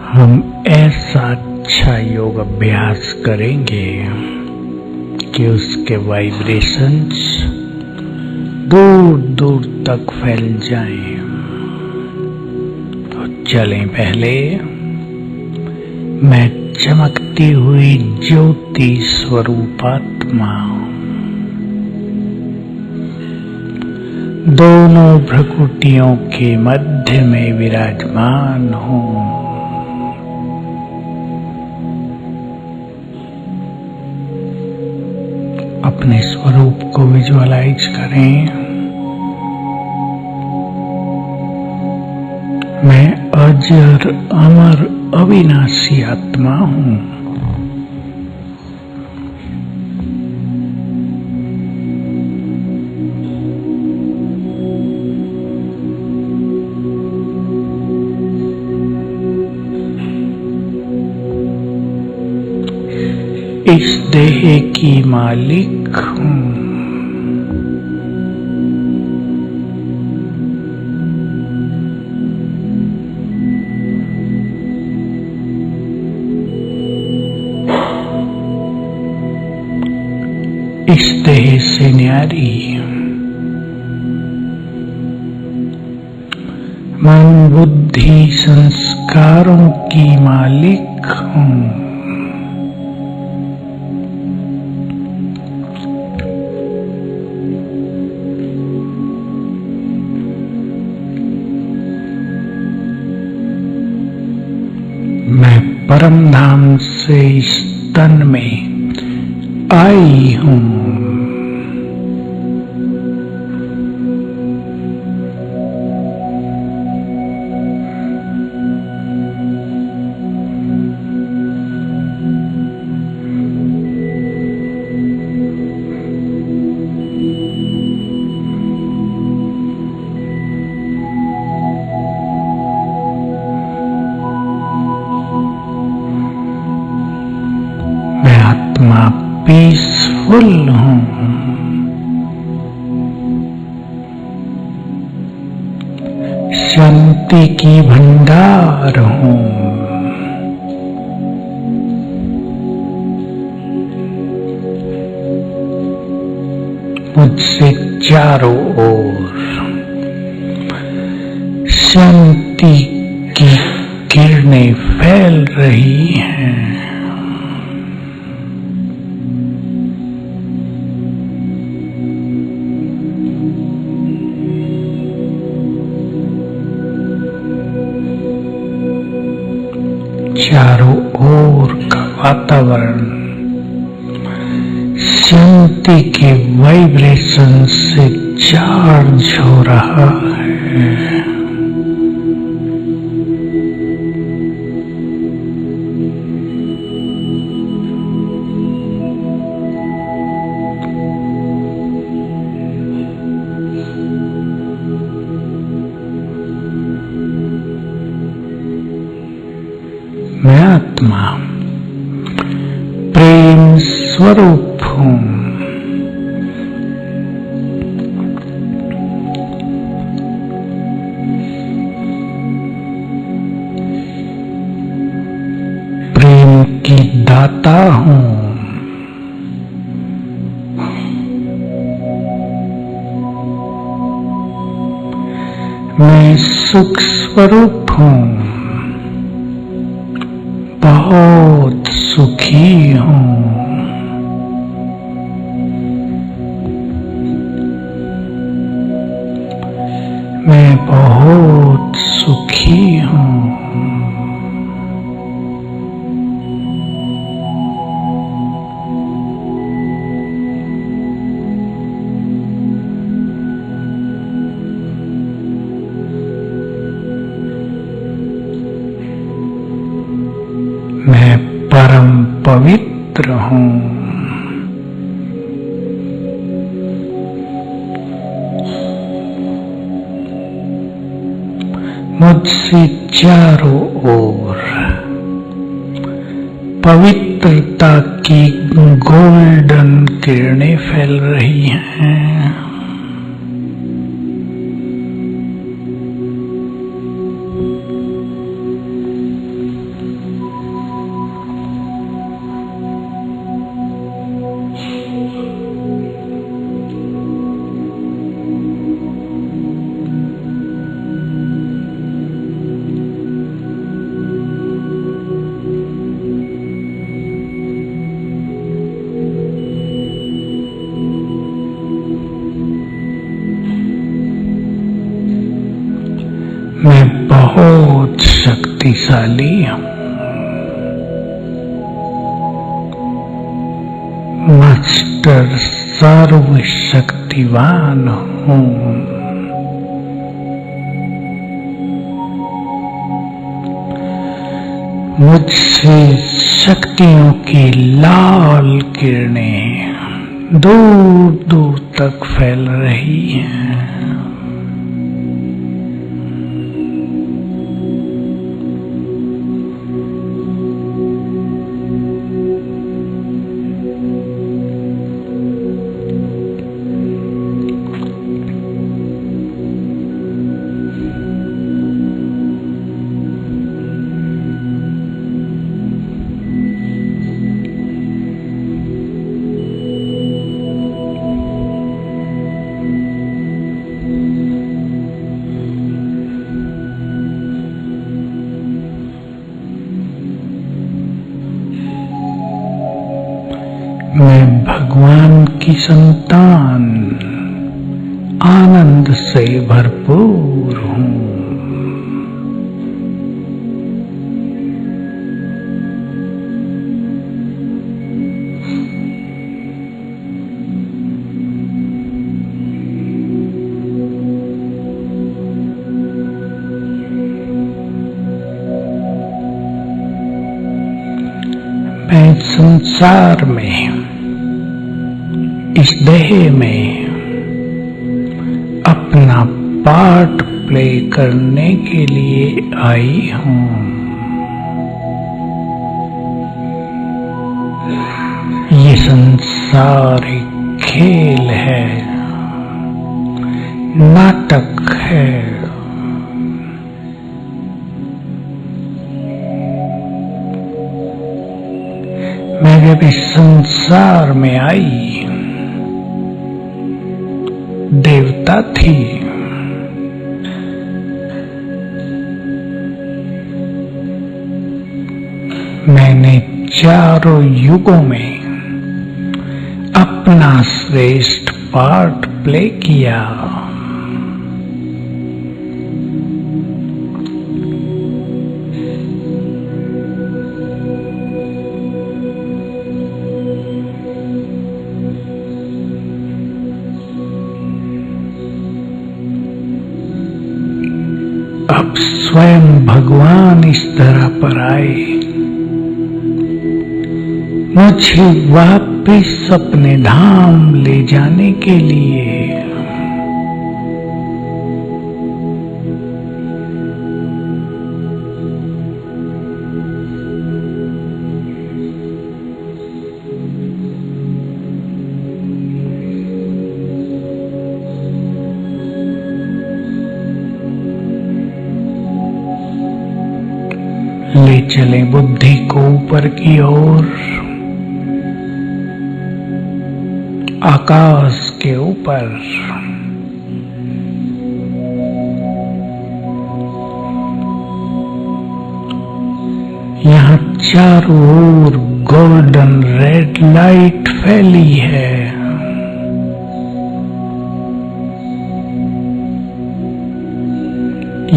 हम ऐसा अच्छा योग अभ्यास करेंगे कि उसके वाइब्रेशंस दूर दूर तक फैल जाएं। तो चलें, पहले मैं चमकती हुई ज्योति स्वरूपात्मा दोनों भ्रुकुटियों के मध्य में विराजमान हूँ। अपने स्वरूप को विजुअलाइज करें। मैं अजर अमर अविनाशी आत्मा हूँ। इस देह की मालिक हूँ। इस देह से न्यारी मन बुद्धि संस्कारों की मालिक हूँ। मैं परम धाम से इस तन में आई हूँ। मैं पीसफुल हूँ। शांति की भंडार हूँ। मुझसे चारों ओर शांति की किरणें फैल रही हैं। चारों ओर का वातावरण शांति के वाइब्रेशन से चार्ज हो रहा है। मैं आत्मा प्रेम स्वरूप हूँ। प्रेम की दाता हूँ। मैं सुख स्वरूप हूँ। बहुत सुखी हूँ। मैं बहुत सुखी हूँ। मैं परम पवित्र हूँ। मुझसे चारों ओर पवित्रता की गोल्डन किरणें फैल रही हैं। बहुत शक्तिशाली हूँ, मास्टर सर्वशक्तिवान हूँ। मुझसे शक्तियों की लाल किरणें दूर दूर तक फैल रही हैं। मैं भगवान की संतान आनंद से भरपूर हूँ। मैं संसार में, इस देह में अपना पार्ट प्ले करने के लिए आई हूँ। ये संसार एक खेल है, नाटक है। मैं जब इस संसार में आई देवता थी, मैंने चारों युगों में अपना श्रेष्ठ पार्ट प्ले किया। अब स्वयं भगवान इस तरह पर आए, मुझे वापिस अपने धाम ले जाने के लिए। ले चले बुद्धि को ऊपर की ओर, आकाश के ऊपर। यहाँ चारों ओर गोल्डन रेड लाइट फैली है।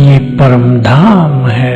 ये परम धाम है।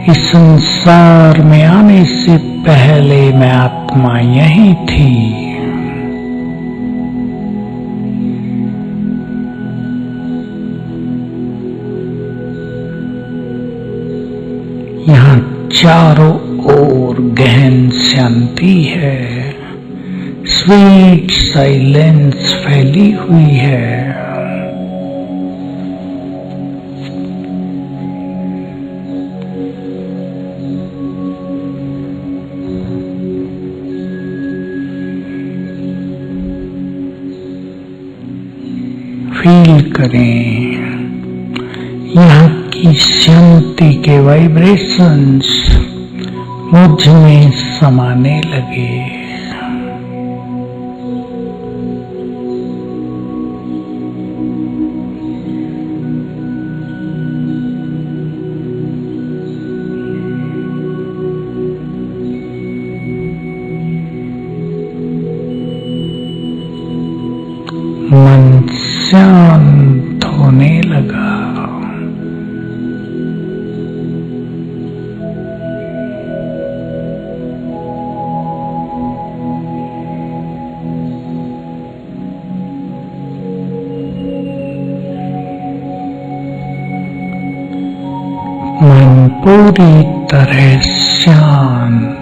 इस संसार में आने से पहले मैं आत्मा यही थी। यहाँ चारों ओर गहन शांति है, स्वीट साइलेंस फैली हुई है। फील करें यहाँ की शांति के वाइब्रेशंस मुझ में समाने लगे। मन शांत मन पूरी तरह शांत।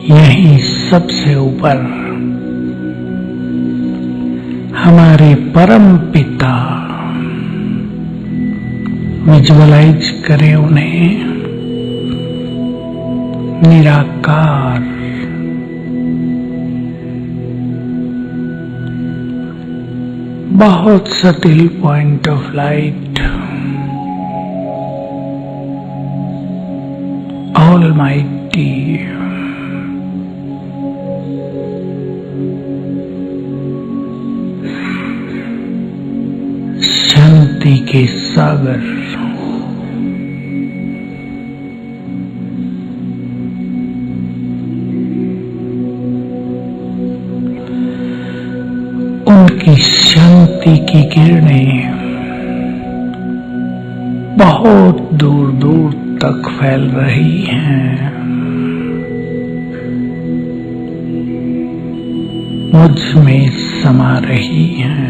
यही सबसे ऊपर हमारे परम पिता, विजुअलाइज करें उन्हें निराकार, बहुत subtle point of light, almighty, शांति के सागर, उनकी शांति की किरणें बहुत दूर दूर तक फैल रही हैं, मुझ में समा रही हैं।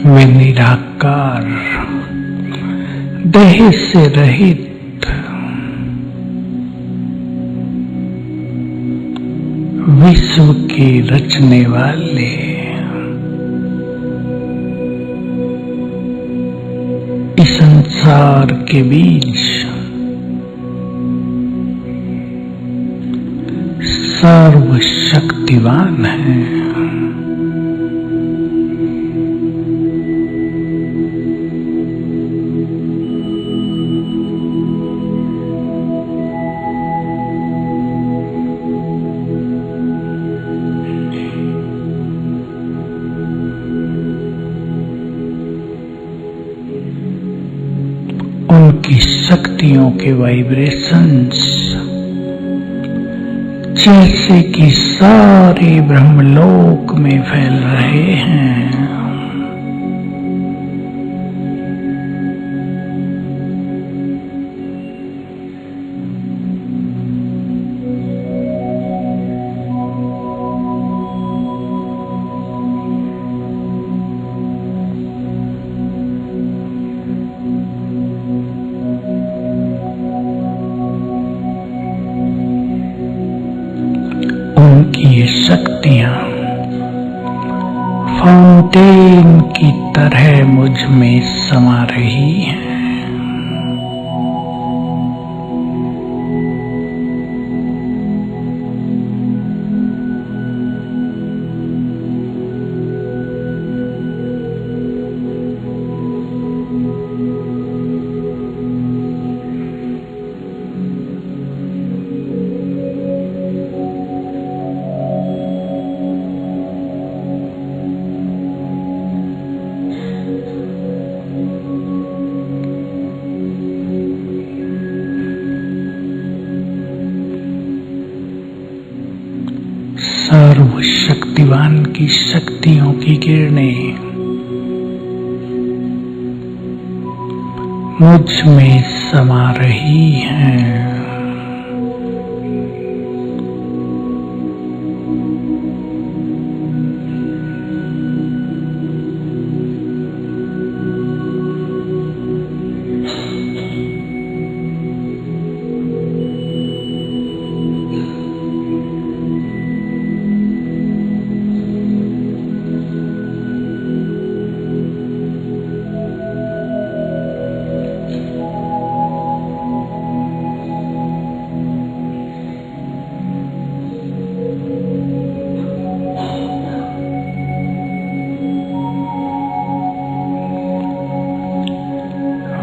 वे निराकार, देह से रहित, विश्व के रचने वाले, इस संसार के बीच सर्वशक्तिवान हैं। उनकी शक्तियों के वाइब्रेशंस जैसे कि सारे ब्रह्मलोक में फैल रहे हैं। उनकी ये शक्तियां फाउंटेन की तरह मुझ में समा रही हैं। सर्वशक्तिवान की शक्तियों की किरणें मुझ में समा रही हैं।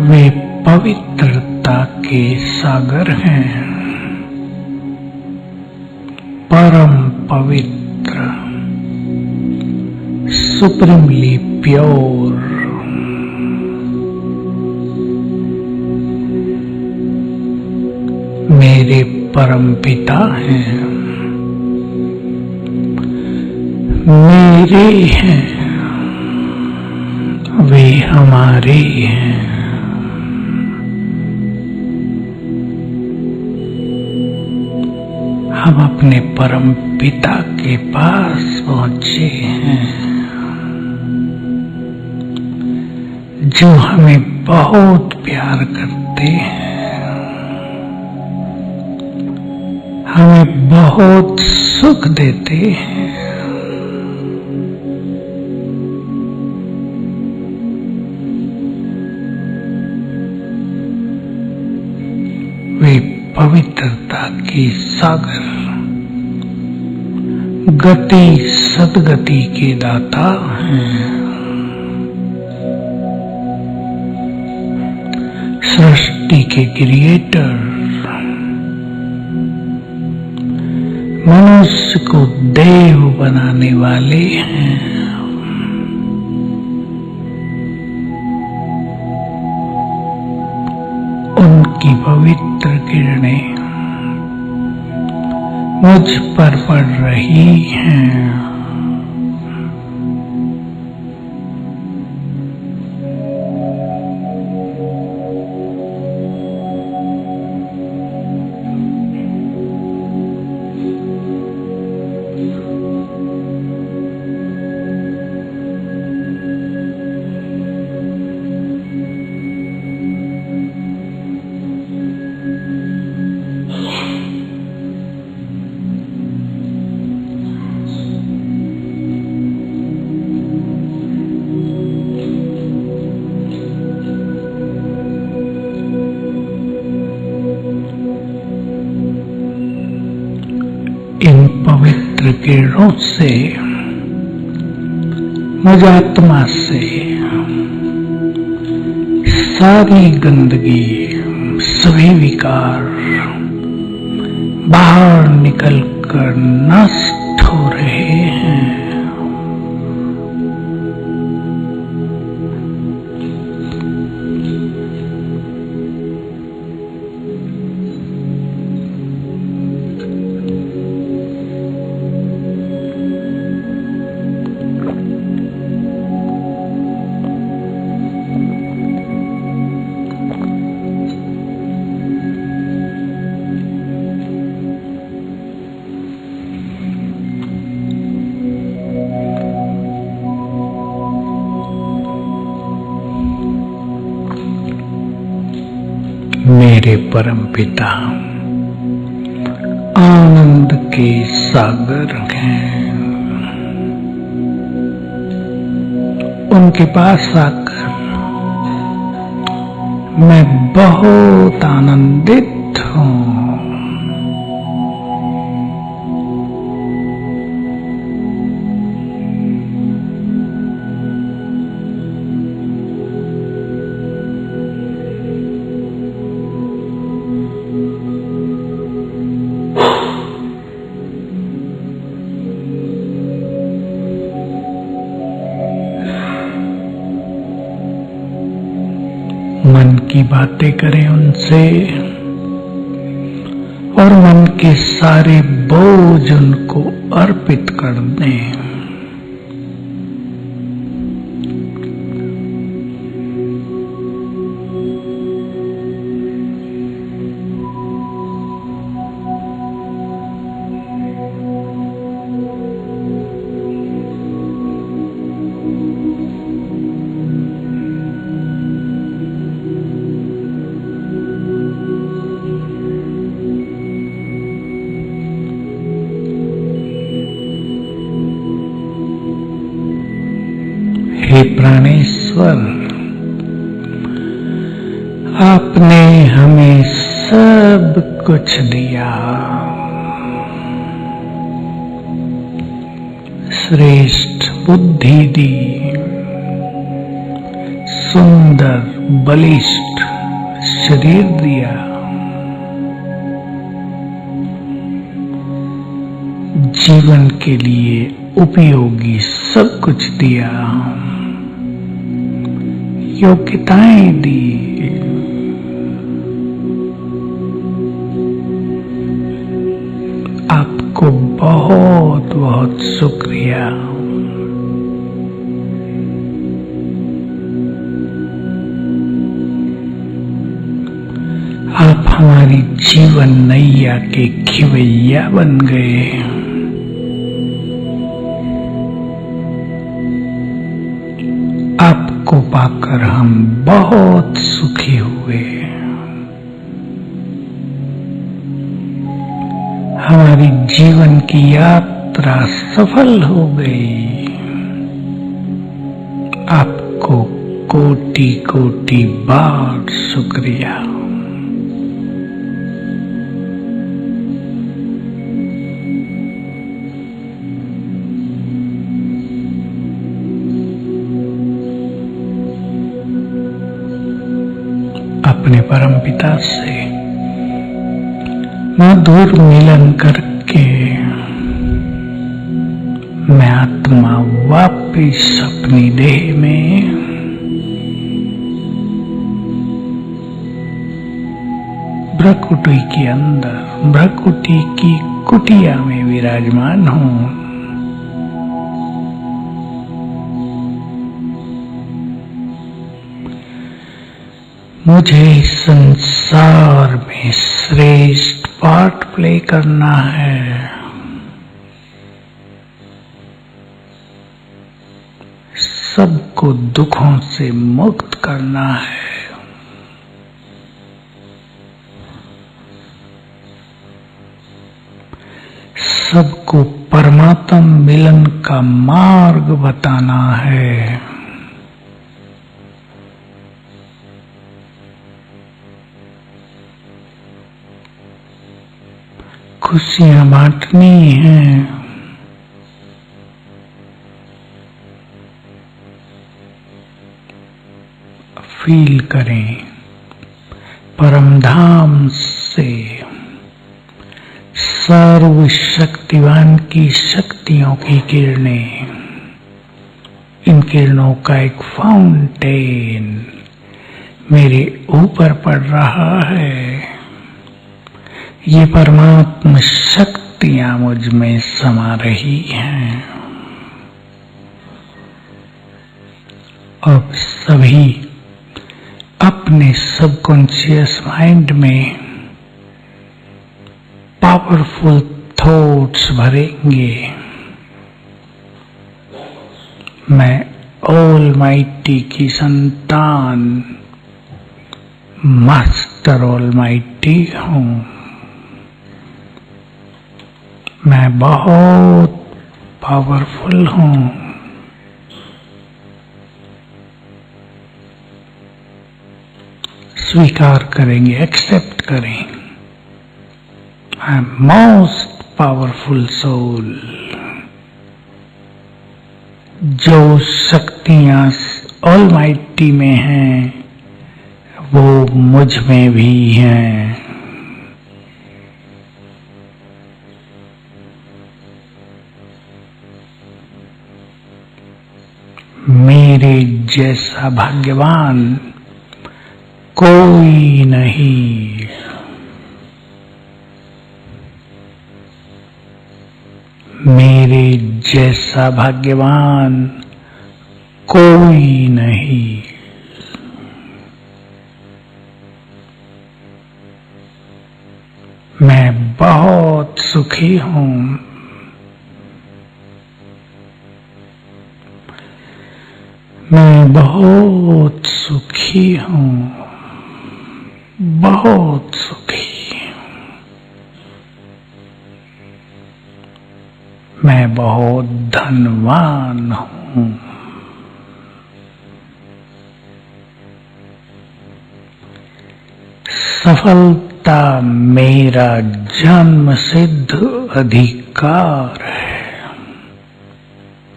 वे पवित्रता के सागर हैं, परम पवित्र, सुप्रीमली प्योर। मेरे परम पिता हैं, मेरे हैं, वे हमारे हैं। हम अपने परम पिता के पास पहुंचे हैं, जो हमें बहुत प्यार करते हैं, हमें बहुत सुख देते हैं। वे पवित्रता के सागर, गति सद्गति के दाता हैं, सृष्टि के क्रिएटर, मनुष्य को देव बनाने वाले हैं। उनकी पवित्र किरणें मुझ पर पड़ रही हैं। इन पवित्र किरणों से मुझ आत्मा से सारी गंदगी, सभी विकार बाहर निकलकर नष्ट हो रहे हैं। मेरे परम पिता आनंद के सागर हैं। उनके पास आकर मैं बहुत आनंदित हूँ। मन की बातें करें उनसे और मन के सारे बोझ उनको अर्पित कर दें। हे प्राणेश्वर, आपने हमें सब कुछ दिया। श्रेष्ठ बुद्धि दी, सुंदर, बलिष्ठ, शरीर दिया, जीवन के लिए उपयोगी सब कुछ दिया, योग्यताएं दी, आपको बहुत बहुत शुक्रिया। आप हमारी जीवन नैया के खिवैया बन गए। आपको पाकर हम बहुत सुखी हुए। हमारी जीवन की यात्रा सफल हो गई। आपको कोटि कोटि बार शुक्रिया। अपने परमपिता से मधुर मिलन करके मैं आत्मा वापिस अपनी देह में भ्रकुटी के अंदर, भ्रकुटी की कुटिया में विराजमान हूं। मुझे इस संसार में श्रेष्ठ पार्ट प्ले करना है। सबको दुखों से मुक्त करना है। सबको परमात्मा मिलन का मार्ग बताना है। खुशियां बांटनी हैं। फील करें परमधाम से सर्वशक्तिवान की शक्तियों की किरणें, इन किरणों का एक फाउंटेन मेरे ऊपर पड़ रहा है। ये परमात्मा शक्तियां मुझ में समा रही हैं। अब सभी अपने सबकॉन्शियस माइंड में पावरफुल थॉट्स भरेंगे। मैं ऑलमाइटी की संतान, मास्टर ऑलमाइटी हूं। मैं बहुत पावरफुल हूं। स्वीकार करेंगे, एक्सेप्ट करें। I am most powerful soul. जो शक्तियां ऑलमाइटी में हैं वो मुझ में भी हैं। मेरे जैसा भाग्यवान कोई नहीं। मेरे जैसा भाग्यवान कोई नहीं। मैं बहुत सुखी हूं। मैं बहुत सुखी हूं, बहुत सुखी। मैं बहुत धनवान हूं। सफलता मेरा जन्म सिद्ध अधिकार है।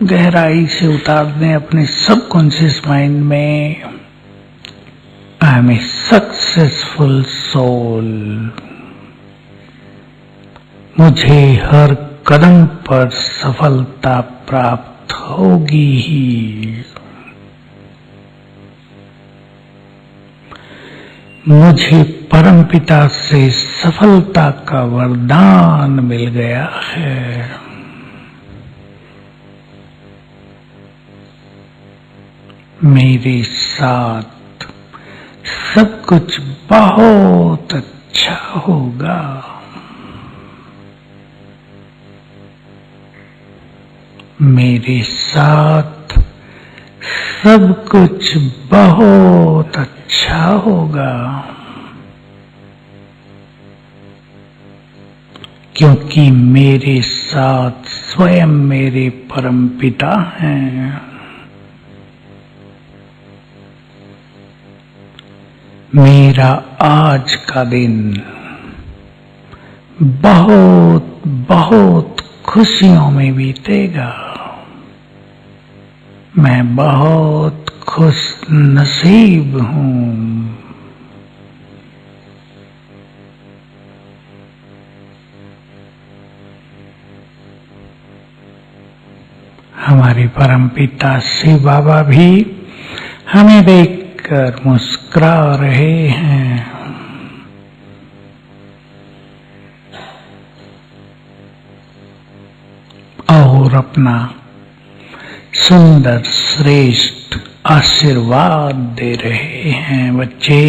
गहराई से उतार दें अपने सबकॉन्शियस माइंड में। I am a successful soul. मुझे हर कदम पर सफलता प्राप्त होगी ही। मुझे परमपिता से सफलता का वरदान मिल गया है। मेरे साथ सब कुछ बहुत अच्छा होगा। मेरे साथ सब कुछ बहुत अच्छा होगा, क्योंकि मेरे साथ स्वयं मेरे परमपिता हैं। मेरा आज का दिन बहुत बहुत खुशियों में बीतेगा। मैं बहुत खुश नसीब हूँ। हमारे परमपिता शिव बाबा भी हमें देखकर मुस्कुरा रहे हैं। और अपना सुंदर श्रेष्ठ आशीर्वाद दे रहे हैं। बच्चे,